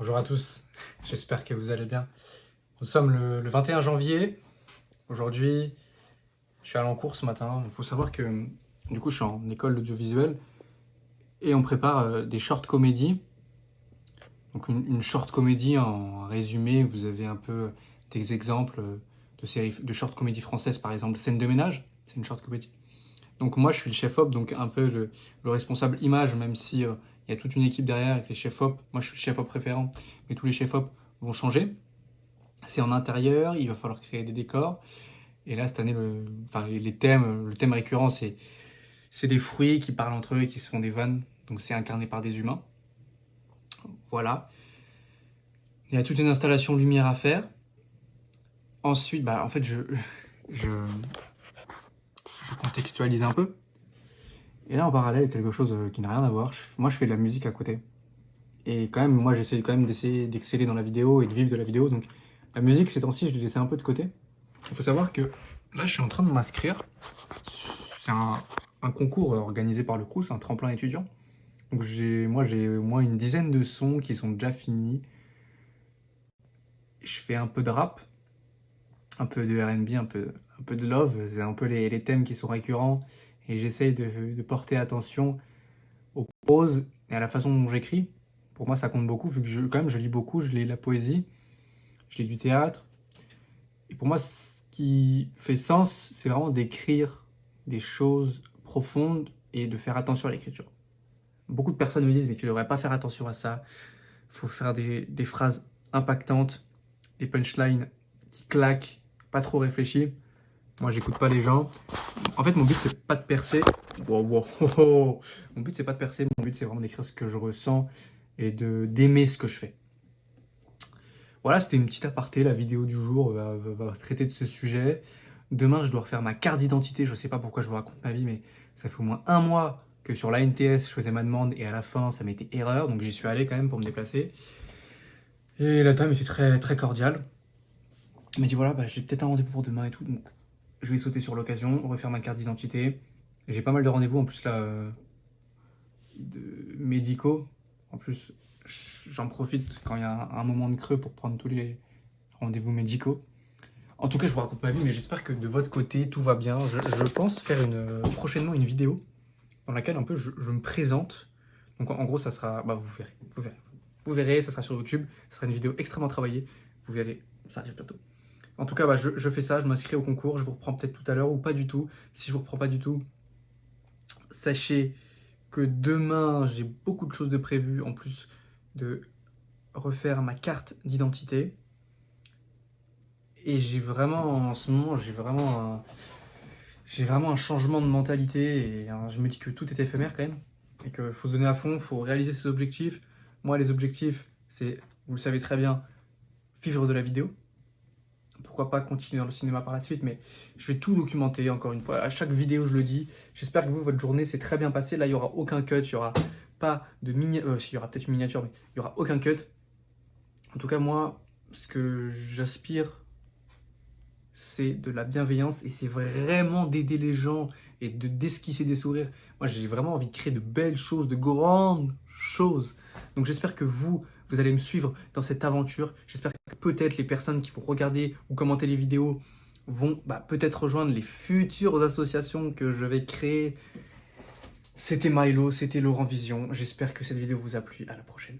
Bonjour à tous, j'espère que vous allez bien. Nous sommes le 21 janvier. Aujourd'hui, je suis allé en cours ce matin. Il faut savoir que du coup, je suis en école d'audiovisuel et on prépare des short comédies. Donc une short comédie en résumé, vous avez un peu des exemples de séries de short comédie françaises, par exemple Scène de ménage, c'est une short comédie. Donc moi, je suis le chef op, donc un peu le responsable image, même si il y a toute une équipe derrière avec les chefs op. Moi, je suis le chef op référent, mais tous les chefs op vont changer. C'est en intérieur, il va falloir créer des décors. Et là, cette année, les thèmes, le thème récurrent, c'est des fruits qui parlent entre eux et qui se font des vannes. Donc c'est incarné par des humains. Voilà. Il y a toute une installation lumière à faire. Ensuite, en fait, je contextualise un peu. Et là, en parallèle, quelque chose qui n'a rien à voir. Moi, je fais de la musique à côté. Et quand même, moi, j'essaie quand même d'exceller dans la vidéo et de vivre de la vidéo. Donc, la musique, ces temps-ci, je l'ai laissé un peu de côté. Il faut savoir que là, je suis en train de m'inscrire. C'est un concours organisé par le Crous, un tremplin étudiant. Donc, j'ai au moins une dizaine de sons qui sont déjà finis. Je fais un peu de rap, un peu de R&B, un peu de love. C'est un peu les thèmes qui sont récurrents. Et j'essaye de porter attention aux pauses et à la façon dont j'écris. Pour moi, ça compte beaucoup, vu que quand même, je lis beaucoup, je lis la poésie, je lis du théâtre. Et pour moi, ce qui fait sens, c'est vraiment d'écrire des choses profondes et de faire attention à l'écriture. Beaucoup de personnes me disent, mais tu devrais pas faire attention à ça. Il faut faire des phrases impactantes, des punchlines qui claquent, pas trop réfléchies. Moi, j'écoute pas les gens. En fait, mon but, c'est pas de percer. Wow, wow, oh, oh. Mon but, c'est pas de percer. Mon but, c'est vraiment d'écrire ce que je ressens et d'aimer ce que je fais. Voilà, c'était une petite aparté. La vidéo du jour va traiter de ce sujet. Demain, je dois refaire ma carte d'identité. Je sais pas pourquoi je vous raconte ma vie, mais ça fait au moins un mois que sur l'ANTS, je faisais ma demande et à la fin, ça m'était erreur. Donc, j'y suis allé quand même pour me déplacer. Et la dame était très, très cordiale. Elle m'a dit voilà, j'ai peut-être un rendez-vous pour demain et tout. Donc, je vais sauter sur l'occasion, refaire ma carte d'identité. J'ai pas mal de rendez-vous en plus là, de médicaux. En plus, j'en profite quand il y a un moment de creux pour prendre tous les rendez-vous médicaux. En tout cas, je vous raconte ma vie, mais j'espère que de votre côté, tout va bien. Je pense faire prochainement une vidéo dans laquelle un peu je me présente. Donc en gros, ça sera, vous verrez, ça sera sur YouTube. Ça sera une vidéo extrêmement travaillée. Vous verrez, ça arrive bientôt. En tout cas, je fais ça, je m'inscris au concours. Je vous reprends peut-être tout à l'heure ou pas du tout. Si je vous reprends pas du tout, sachez que demain, j'ai beaucoup de choses de prévues, en plus de refaire ma carte d'identité. Et j'ai vraiment, en ce moment, j'ai vraiment un changement de mentalité. Et je me dis que tout est éphémère quand même. Et qu'il faut se donner à fond, il faut réaliser ses objectifs. Moi, les objectifs, c'est, vous le savez très bien, vivre de la vidéo. Pourquoi pas continuer dans le cinéma par la suite, mais je vais tout documenter encore une fois. À chaque vidéo, je le dis. J'espère que vous, votre journée s'est très bien passée. Là, il n'y aura aucun cut, il n'y aura pas de miniature. Si, il y aura peut-être une miniature, mais il n'y aura aucun cut. En tout cas, moi, ce que j'aspire, c'est de la bienveillance et c'est vraiment d'aider les gens et d'esquisser des sourires. Moi, j'ai vraiment envie de créer de belles choses, de grandes choses. Donc, j'espère que vous allez me suivre dans cette aventure. J'espère que peut-être les personnes qui vont regarder ou commenter les vidéos vont peut-être rejoindre les futures associations que je vais créer. C'était Milo, c'était Laurent Vision. J'espère que cette vidéo vous a plu. À la prochaine.